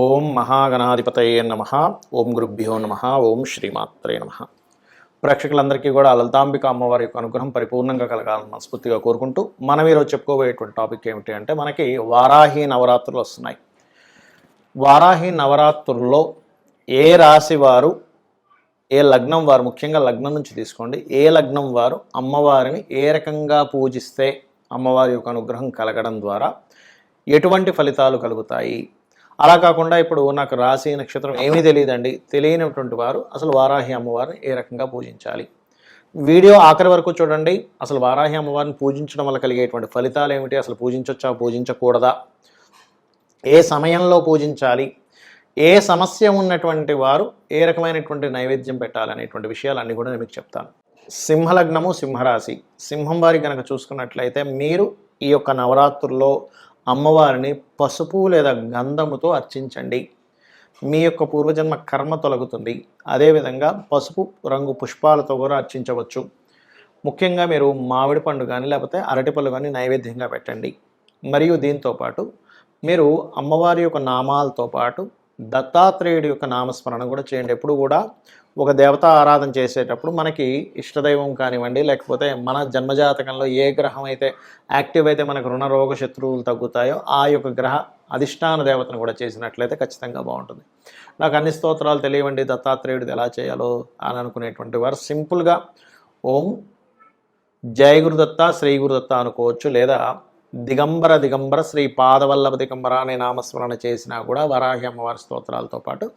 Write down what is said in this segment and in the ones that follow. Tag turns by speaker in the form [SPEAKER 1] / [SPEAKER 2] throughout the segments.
[SPEAKER 1] ఓం మహాగణాధిపతయే నమః. ఓం గురుభ్యో నమః. ఓం శ్రీమాత్రే నమః. ప్రేక్షకులందరికీ కూడా లలితాంబిక అమ్మవారి యొక్క అనుగ్రహం పరిపూర్ణంగా కలగాలని మనస్ఫూర్తిగా కోరుకుంటూ మనం ఈరోజు చెప్పుకోబోయేటువంటి టాపిక్ ఏమిటి అంటే మనకి వారాహి నవరాత్రులు వస్తున్నాయి. వారాహి నవరాత్రుల్లో ఏ రాశి వారు, ఏ లగ్నం వారు, ముఖ్యంగా లగ్నం నుంచి తీసుకోండి, ఏ లగ్నం వారు అమ్మవారిని ఏ రకంగా పూజిస్తే అమ్మవారి యొక్క అనుగ్రహం కలగడం ద్వారా ఎటువంటి ఫలితాలు కలుగుతాయి. అలా కాకుండా ఇప్పుడు నాకు రాశి నక్షత్రం ఏమీ తెలియదండి, తెలియనటువంటి వారు అసలు వారాహి అమ్మవారిని ఏ రకంగా పూజించాలి. వీడియో ఆఖరి వరకు చూడండి. అసలు వారాహి అమ్మవారిని పూజించడం వల్ల కలిగేటువంటి ఫలితాలు ఏమిటి, అసలు పూజించవచ్చా పూజించకూడదా, ఏ సమయంలో పూజించాలి, ఏ సమస్య ఉన్నటువంటి వారు ఏ రకమైనటువంటి నైవేద్యం పెట్టాలనేటువంటి విషయాలన్నీ కూడా నేను మీకు చెప్తాను. సింహలగ్నము, సింహరాశి, సింహం వారి కనుక చూసుకున్నట్లయితే మీరు ఈ యొక్క నవరాత్రుల్లో అమ్మవారిని పసుపు లేదా గంధముతో అర్చించండి. మీ యొక్క పూర్వజన్మ కర్మ తొలగుతుంది. అదేవిధంగా పసుపు రంగు పుష్పాలతో కూడా అర్చించవచ్చు. ముఖ్యంగా మీరు మామిడి పండు కానీ లేకపోతే అరటిపళ్ళు కానీ నైవేద్యంగా పెట్టండి. మరియు దీంతోపాటు మీరు అమ్మవారి యొక్క నామాలతో పాటు దత్తాత్రేయుడి యొక్క నామస్మరణ కూడా చేయండి. ఎప్పుడు కూడా ఒక దేవతా ఆరాధన చేసేటప్పుడు మనకి ఇష్టదైవం కానివ్వండి, లేకపోతే మన జన్మజాతకంలో ఏ గ్రహం అయితే యాక్టివ్ అయితే మనకు రుణ రోగ శత్రువులు తగ్గుతాయో ఆ యొక్క గ్రహ అధిష్టాన దేవతను కూడా చేసినట్లయితే ఖచ్చితంగా బాగుంటుంది. నాకు అన్ని స్తోత్రాలు తెలియవండి, దత్తాత్రేయుడిది ఎలా చేయాలో అని అనుకునేటువంటి వారు సింపుల్గా ఓం జయ గురుదత్త, శ్రీ గురుదత్త అనుకోవచ్చు. లేదా దిగంబర దిగంబర శ్రీ పాదవల్లభ దిగంబర అనే నామస్మరణ చేసినా కూడా వరాహి అమ్మవారి స్తోత్రాలతో పాటు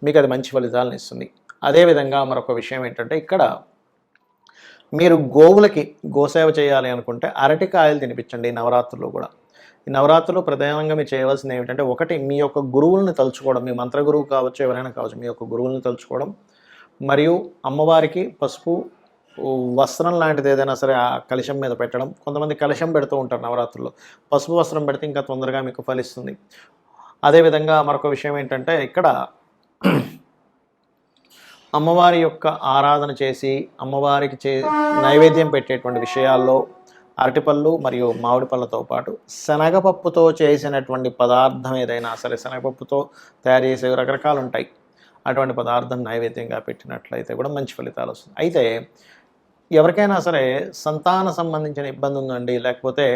[SPEAKER 1] మీకు అది మంచి ఫలితాలను ఇస్తుంది. అదేవిధంగా మరొక విషయం ఏంటంటే, ఇక్కడ మీరు గోవులకి గోసేవ చేయాలి అనుకుంటే అరటికాయలు తినిపించండి. ఈ నవరాత్రులు కూడా, ఈ నవరాత్రులు ప్రధానంగా మీరు చేయవలసింది ఏమిటంటే, ఒకటి మీ యొక్క గురువుల్ని తలుచుకోవడం, మీ మంత్ర గురువు కావచ్చు, ఎవరైనా కావచ్చు, మీ యొక్క గురువుల్ని తలుచుకోవడం, మరియు అమ్మవారికి పసుపు వస్త్రం లాంటిది ఏదైనా సరే ఆ కలశం మీద పెట్టడం. కొంతమంది కలశం పెడుతూ ఉంటారు నవరాత్రుల్లో, పసుపు వస్త్రం పెడితే ఇంకా తొందరగా మీకు ఫలిస్తుంది. అదేవిధంగా మరొక విషయం ఏంటంటే, ఇక్కడ అమ్మవారి యొక్క ఆరాధన చేసి అమ్మవారికి నైవేద్యం పెట్టేటువంటి విషయాల్లో అరటిపళ్ళు మరియు మామిడి పళ్ళతో పాటు శనగపప్పుతో చేసినటువంటి పదార్థం ఏదైనా సరే, శనగపప్పుతో తయారు చేసే రకరకాలు ఉంటాయి, అటువంటి పదార్థం నైవేద్యంగా పెట్టినట్లయితే కూడా మంచి ఫలితాలు వస్తుంది. అయితే ఎవరికైనా సరే సంతాన సంబంధించిన ఇబ్బంది ఉందండి, లేకపోతే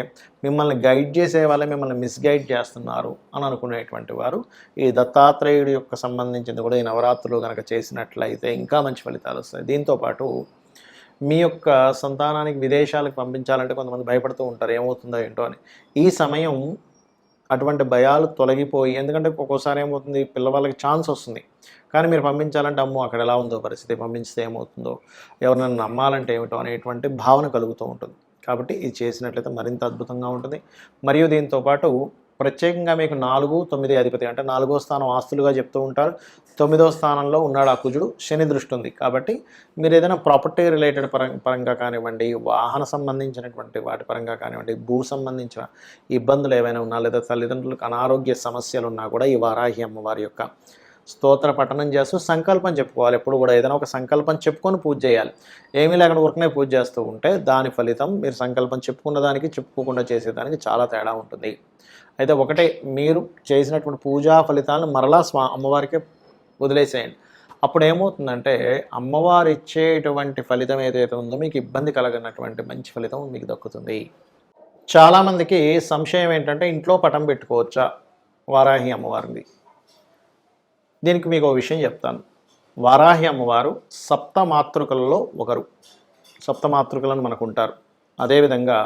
[SPEAKER 1] మిమ్మల్ని గైడ్ చేసే వాళ్ళే మిమ్మల్ని మిస్గైడ్ చేస్తున్నారు అని అనుకునేటువంటి వారు ఈ దత్తాత్రేయుడి యొక్క సంబంధించింది కూడా ఈ నవరాత్రులు కనుక చేసినట్లయితే ఇంకా మంచి ఫలితాలు వస్తాయి. దీంతోపాటు మీ యొక్క సంతానానికి విదేశాలకు పంపించాలంటే కొంతమంది భయపడుతూ ఉంటారు, ఏమవుతుందో ఏంటో అని. ఈ సమయం అటువంటి భయాలు తొలగిపోయి, ఎందుకంటే ఒక్కోసారి ఏమవుతుంది, పిల్లవాళ్ళకి ఛాన్స్ వస్తుంది కానీ మీరు పంపించాలంటే అమ్మో అక్కడ ఎలా ఉందో పరిస్థితి, పంపించితే ఏమవుతుందో, ఎవరినైనా నమ్మాలంటే ఏమిటో అనేటువంటి భావన కలుగుతూ ఉంటుంది. కాబట్టి ఇది చేసినట్లయితే మరింత అద్భుతంగా ఉంటుంది. మరియు దీంతోపాటు ప్రత్యేకంగా మీకు 4, 9 అధిపతి, అంటే 4వ స్థానం ఆస్తులుగా చెప్తూ ఉంటారు, 9వ స్థానంలో ఉన్నాడు ఆ కుజుడు, శని దృష్టి ఉంది. కాబట్టి మీరు ఏదైనా ప్రాపర్టీ రిలేటెడ్ పరంగా కానివ్వండి, వాహన సంబంధించినటువంటి వాటి పరంగా కానివ్వండి, భూ సంబంధించిన ఇబ్బందులు ఏవైనా ఉన్నా, లేదా తల్లిదండ్రులకు అనారోగ్య సమస్యలు ఉన్నా కూడా ఈ వారాహి అమ్మవారి యొక్క స్తోత్ర పఠనం చేస్తూ సంకల్పం చెప్పుకోవాలి. ఎప్పుడు కూడా ఏదైనా ఒక సంకల్పం చెప్పుకొని పూజ చేయాలి. ఏమీ లేకుండా ఊరికనే పూజ చేస్తూ ఉంటే దాని ఫలితం మీరు సంకల్పం చెప్పుకున్న దానికి చెప్పుకోకుండా చేసేదానికి చాలా తేడా ఉంటుంది. అయితే ఒకటే, మీరు చేసినటువంటి పూజా ఫలితాలను మరలా అమ్మవారికి వదిలేసేయండి. అప్పుడు ఏమవుతుందంటే అమ్మవారు ఇచ్చేటువంటి ఫలితం ఏదైతే ఉందో మీకు ఇబ్బంది కలగనటువంటి మంచి ఫలితం మీకు దక్కుతుంది. చాలామందికి సంశయం ఏంటంటే, ఇంట్లో పటం పెట్టుకోవచ్చా వారాహి అమ్మవారిని? దీనికి మీకు ఒక విషయం చెప్తాను. వారాహి అమ్మవారు సప్తమాతృకలలో ఒకరు, సప్తమాతృకలను మనకు ఉంటారు. అదేవిధంగా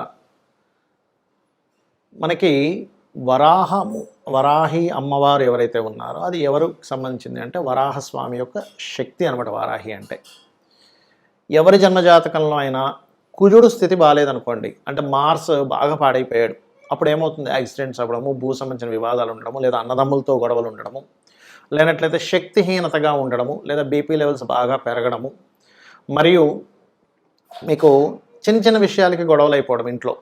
[SPEAKER 1] మనకి వరాహి అమ్మవారు ఎవరైతే ఉన్నారో అది ఎవరికి సంబంధించింది అంటే వరాహస్వామి యొక్క శక్తి అనమాట. వారాహి అంటే ఎవరి జన్మజాతకంలో అయినా కుజుడు స్థితి బాగాలేదనుకోండి, అంటే మార్స్ బాగా పాడైపోయాడు, అప్పుడు ఏమవుతుంది, యాక్సిడెంట్స్ అవ్వడము, భూ సంబంధించిన వివాదాలు ఉండడము, లేదా అన్నదమ్ములతో గొడవలు ఉండడము, లేనట్లయితే శక్తిహీనతగా ఉండడము, లేదా బీపీ లెవెల్స్ బాగా పెరగడము, మరియు మీకు చిన్న చిన్న విషయాలకి గొడవలు అయిపోవడం, ఇంట్లో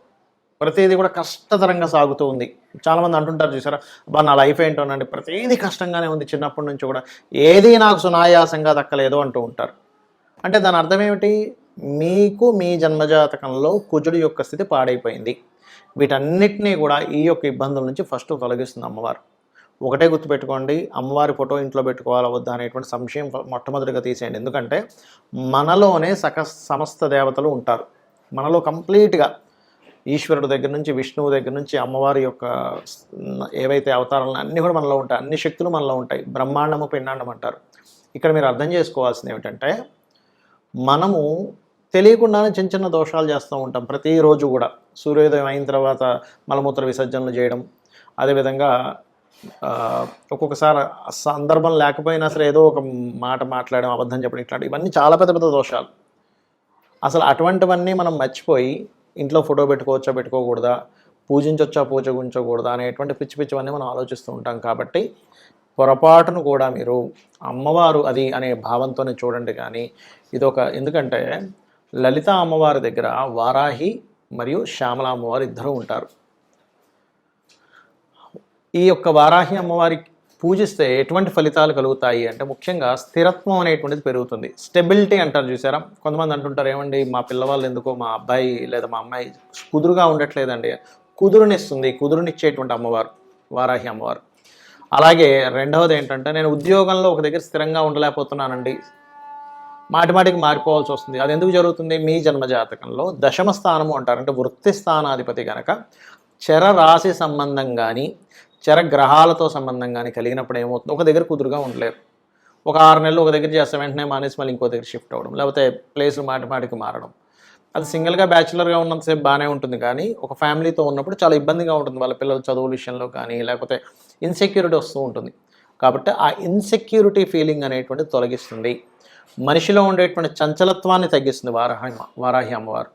[SPEAKER 1] ప్రతిదీ కూడా కష్టతరంగా సాగుతూ ఉంది. చాలామంది అంటుంటారు చూసారా, అబ్బా నా లైఫ్ ఏంటోనండి ప్రతిదీ కష్టంగానే ఉంది, చిన్నప్పటి నుంచి కూడా ఏది నాకు సునాయాసంగా దక్కలేదు అంటూ ఉంటారు. అంటే దాని అర్థం ఏమిటి, మీకు మీ జన్మజాతకంలో కుజుడి యొక్క స్థితి పాడైపోయింది. వీటన్నిటినీ కూడా ఈ యొక్క ఇబ్బందుల నుంచి ఫస్ట్ తొలగిస్తుంది అమ్మవారు. ఒకటే గుర్తుపెట్టుకోండి, అమ్మవారి ఫోటో ఇంట్లో పెట్టుకోవాలా వద్దా అనేటువంటి సంశయం మొట్టమొదటిగా తీసేయండి. ఎందుకంటే మనలోనే సమస్త దేవతలు ఉంటారు. మనలో కంప్లీట్గా ఈశ్వరుడు దగ్గర నుంచి, విష్ణువు దగ్గర నుంచి, అమ్మవారి యొక్క ఏవైతే అవతారాలు అన్నీ కూడా మనలో ఉంటాయి. అన్ని శక్తులు మనలో ఉంటాయి. బ్రహ్మాండము పిండాండం అంటారు. ఇక్కడ మీరు అర్థం చేసుకోవాల్సింది ఏమిటంటే, మనము తెలియకుండానే చిన్న చిన్న దోషాలు చేస్తూ ఉంటాం ప్రతిరోజు కూడా. సూర్యోదయం అయిన తర్వాత మలమూత్ర విసర్జనలు చేయడం, అదేవిధంగా ఒక్కొక్కసారి సందర్భం లేకపోయినా సరే ఏదో ఒక మాట మాట్లాడడం, అబద్ధం చెప్పడం, ఇట్లాంటి ఇవన్నీ చాలా పెద్ద పెద్ద దోషాలు. అసలు అటువంటివన్నీ మనం మర్చిపోయి ఇంట్లో ఫోటో పెట్టుకోవచ్చా పెట్టుకోకూడదా, పూజించవచ్చా పూజించకూడదా అనేటువంటి పిచ్చి పిచ్చివన్నీ మనం ఆలోచిస్తూ ఉంటాం. కాబట్టి పొరపాటును కూడా మీరు అమ్మవారు అది అనే భావంతోనే చూడండి. కానీ ఎందుకంటే లలిత అమ్మవారి దగ్గర వారాహి మరియు శ్యామల అమ్మవారు ఇద్దరు ఉంటారు. ఈ యొక్క వారాహి అమ్మవారి పూజిస్తే ఎటువంటి ఫలితాలు కలుగుతాయి అంటే, ముఖ్యంగా స్థిరత్వం అనేటువంటిది పెరుగుతుంది. స్టెబిలిటీ అంటారు చూసారా. కొంతమంది అంటుంటారు, ఏమండి మా పిల్లవాళ్ళు ఎందుకో మా అబ్బాయి లేదా మా అమ్మాయి కుదురుగా ఉండట్లేదండి. కుదురునిస్తుంది, కుదురునిచ్చేటువంటి అమ్మవారు వారాహి అమ్మవారు. అలాగే రెండవది ఏంటంటే, నేను ఉద్యోగంలో ఒక దగ్గర స్థిరంగా ఉండలేకపోతున్నానండి, మాటిమాటికి మారిపోవాల్సి వస్తుంది. అది ఎందుకు జరుగుతుంది? మీ జన్మజాతకంలో దశమ స్థానము అంటారు. అంటే వృత్తి స్థానాధిపతి కనుక చర రాశి సంబంధం కానీ చరగ్రహాలతో సంబంధం కానీ కలిగినప్పుడు ఏమవుతుంది, ఒక దగ్గర కుదురుగా ఉండలేరు. ఒక 6 నెలలు ఒక దగ్గర చేస్తే వెంటనే మానేసి మళ్ళీ ఇంకో దగ్గర షిఫ్ట్ అవ్వడం, లేకపోతే ప్లేసులు మాటిమాటికి మారడం. అది సింగిల్గా బ్యాచులర్గా ఉన్నంతసేపు బాగానే ఉంటుంది, కానీ ఒక ఫ్యామిలీతో ఉన్నప్పుడు చాలా ఇబ్బందిగా ఉంటుంది. వాళ్ళ పిల్లల చదువుల విషయంలో కానీ, లేకపోతే ఇన్సెక్యూరిటీ వస్తూ ఉంటుంది. కాబట్టి ఆ ఇన్సెక్యూరిటీ ఫీలింగ్ అనేటువంటిది తొలగిస్తుంది. మనిషిలో ఉండేటువంటి చంచలత్వాన్ని తగ్గిస్తుంది వారాహి అమ్మవారు.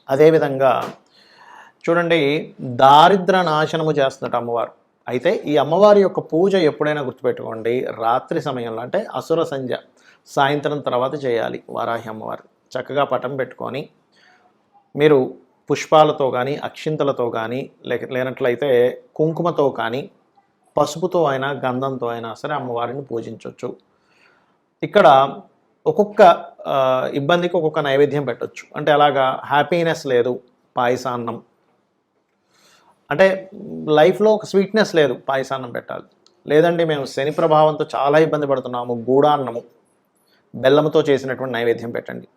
[SPEAKER 1] అదేవిధంగా చూడండి, దారిద్ర నాశనము చేస్తున్నట్టు అమ్మవారు. అయితే ఈ అమ్మవారి యొక్క పూజ ఎప్పుడైనా గుర్తుపెట్టుకోండి, రాత్రి సమయంలో అంటే అసుర సంధ్య సాయంత్రం తర్వాత చేయాలి. వారాహి అమ్మవారు చక్కగా పటం పెట్టుకొని మీరు పుష్పాలతో కానీ, అక్షింతలతో కానీ, లేనట్లయితే కుంకుమతో కానీ, పసుపుతో అయినా, గంధంతో అయినా సరే అమ్మవారిని పూజించవచ్చు. ఇక్కడ ఒక్కొక్క ఇబ్బందికి ఒక్కొక్క నైవేద్యం పెట్టవచ్చు. అంటే అలాగా హ్యాపీనెస్ లేదు, పాయసాన్నం. అంటే లైఫ్లో ఒక స్వీట్నెస్ లేదు, పాయసాన్నం పెట్టాలి. లేదండి మేము శని ప్రభావంతో చాలా ఇబ్బంది పడుతున్నాము, గూడాన్నము బెల్లంతో చేసినటువంటి నైవేద్యం పెట్టండి.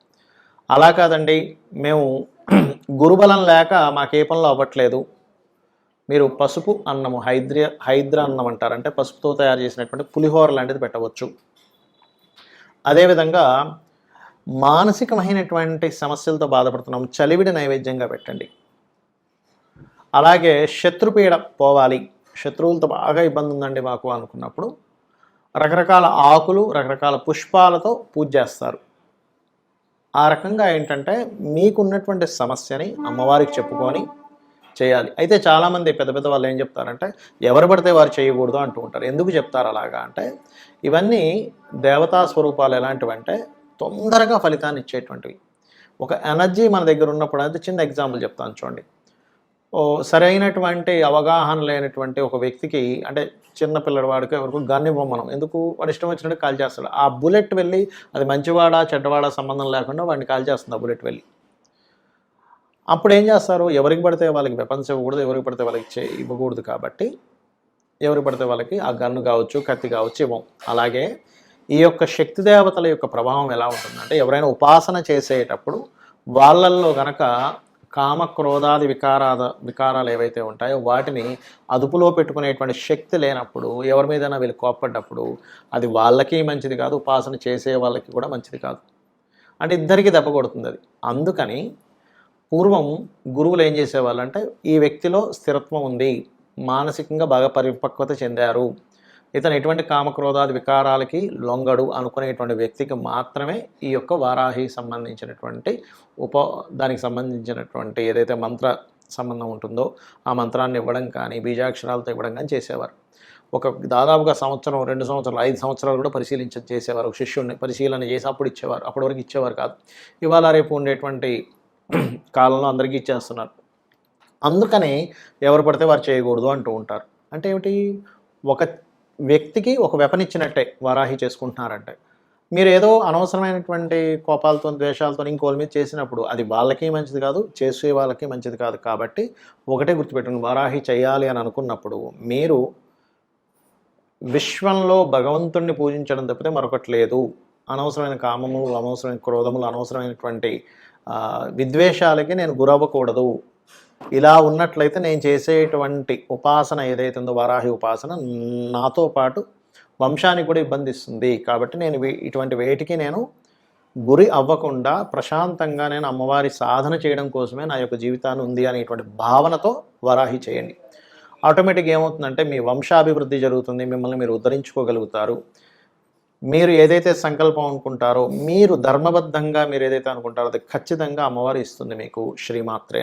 [SPEAKER 1] అలా కాదండి, మేము గురుబలం లేక మాకే పనులు అవ్వట్లేదు, మీరు పసుపు అన్నము, హైద్ర అన్నం అంటారు, అంటే పసుపుతో తయారు చేసినటువంటి పులిహోర లాంటిది పెట్టవచ్చు. అదేవిధంగా మానసికమైనటువంటి సమస్యలతో బాధపడుతున్నాం, చలివిడి నైవేద్యంగా పెట్టండి. అలాగే శత్రుపీడ పోవాలి, శత్రువులతో బాగా ఇబ్బంది ఉందండి మాకు అనుకున్నప్పుడు రకరకాల ఆకులు, రకరకాల పుష్పాలతో పూజ చేస్తారు. ఆ రకంగా ఏంటంటే మీకున్నటువంటి సమస్యని అమ్మవారికి చెప్పుకొని చేయాలి. అయితే చాలామంది పెద్ద పెద్ద వాళ్ళు ఏం చెప్తారంటే, ఎవరు పడితే వారు చేయకూడదు అంటూ ఉంటారు. ఎందుకు చెప్తారు అలాగా అంటే, ఇవన్నీ దేవతా స్వరూపాలు ఎలాంటివంటే తొందరగా ఫలితాన్ని ఇచ్చేటువంటివి. ఒక ఎనర్జీ మన దగ్గర ఉన్నప్పుడు, అయితే చిన్న ఎగ్జాంపుల్ చెప్తాను చూడండి. సరైనటువంటి అవగాహన లేనటువంటి ఒక వ్యక్తికి, అంటే చిన్న పిల్లవాడికి ఎవరికి గన్ ఇవ్వం మనం, ఎందుకు వాడు ఇష్టం వచ్చినట్టు కాల్ చేస్తాడు. ఆ బుల్లెట్ వెళ్ళి అది మంచివాడా చెడ్డవాడా సంబంధం లేకుండా వాడిని కాల్ చేస్తుంది ఆ బుల్లెట్ వెళ్ళి. అప్పుడు ఏం చేస్తారు, ఎవరికి పడితే వాళ్ళకి వెపన్స్ ఇవ్వకూడదు, ఎవరికి పడితే వాళ్ళకి ఇవ్వకూడదు. కాబట్టి ఎవరికి పడితే వాళ్ళకి ఆ గన్ను కావచ్చు, కత్తి కావచ్చు ఇవ్వం. అలాగే ఈ యొక్క శక్తి దేవతల యొక్క ప్రభావం ఎలా ఉంటుందంటే, ఎవరైనా ఉపాసన చేసేటప్పుడు వాళ్ళల్లో గనక కామ క్రోధాది వికారాలు ఏవైతే ఉంటాయో వాటిని అదుపులో పెట్టుకునేటువంటి శక్తి లేనప్పుడు, ఎవరి మీదైనా వీళ్ళు కోప్పడ్డప్పుడు అది వాళ్ళకి మంచిది కాదు, ఉపాసన చేసే వాళ్ళకి కూడా మంచిది కాదు. అంటే ఇద్దరికీ దెబ్బ కొడుతుంది అది. అందుకని పూర్వం గురువులు ఏం చేసేవాళ్ళంటే, ఈ వ్యక్తిలో స్థిరత్వం ఉంది, మానసికంగా బాగా పరిపక్వత చెందారు, ఇతను ఎటువంటి కామక్రోధాది వికారాలకి లొంగడు అనుకునేటువంటి వ్యక్తికి మాత్రమే ఈ యొక్క వారాహి సంబంధించినటువంటి దానికి సంబంధించినటువంటి ఏదైతే మంత్ర సంబంధం ఉంటుందో ఆ మంత్రాన్ని ఇవ్వడం కానీ, బీజాక్షరాలతో ఇవ్వడం కానీ చేసేవారు. దాదాపుగా సంవత్సరం, 2 సంవత్సరాలు, 5 సంవత్సరాలు కూడా చేసేవారు. ఒక శిష్యుడిని పరిశీలన చేసి అప్పుడు ఇచ్చేవారు. అప్పటి వరకు ఇచ్చేవారు కాదు. ఇవాళ రేపు ఉండేటువంటి కాలంలో అందరికీ ఇచ్చేస్తున్నారు. అందుకని ఎవరు పడితే వారు చేయకూడదు అంటూ ఉంటారు. అంటే ఏమిటి, ఒక వ్యక్తికి ఒక వెపన్ ఇచ్చినట్టే వారాహి చేసుకుంటున్నారంటే. మీరు ఏదో అనవసరమైనటువంటి కోపాలతో, ద్వేషాలతో ఇంకోళ్ళ మీద చేసినప్పుడు అది వాళ్ళకి మంచిది కాదు, చేసే వాళ్ళకి మంచిది కాదు. కాబట్టి ఒకటే గుర్తుపెట్టండి, వారాహి చేయాలి అని అనుకున్నప్పుడు మీరు విశ్వంలో భగవంతుణ్ణి పూజించడం తప్పితే మరొకటి లేదు. అనవసరమైన కామములు, అనవసరమైన క్రోధములు, అనవసరమైనటువంటి విద్వేషాలకి నేను గురవ్వకూడదు. ఇలా ఉన్నట్లయితే నేను చేసేటువంటి ఉపాసన ఏదైతే ఉందో వారాహి ఉపాసన నాతో పాటు వంశానికి కూడా ఇబ్బంది ఇస్తుంది. కాబట్టి నేను ఇటువంటి వేటికి నేను గురి అవ్వకుండా ప్రశాంతంగా నేను అమ్మవారి సాధన చేయడం కోసమే నా యొక్క జీవితాన్ని ఉంది అనేటువంటి భావనతో వరాహి చేయండి. ఆటోమేటిక్గా ఏమవుతుందంటే మీ వంశాభివృద్ధి జరుగుతుంది, మిమ్మల్ని మీరు ఉద్ధరించుకోగలుగుతారు. మీరు ఏదైతే సంకల్పం అనుకుంటారో, మీరు ధర్మబద్ధంగా మీరు ఏదైతే అనుకుంటారో అది ఖచ్చితంగా అమ్మవారు ఇస్తుంది మీకు. శ్రీమాత్రే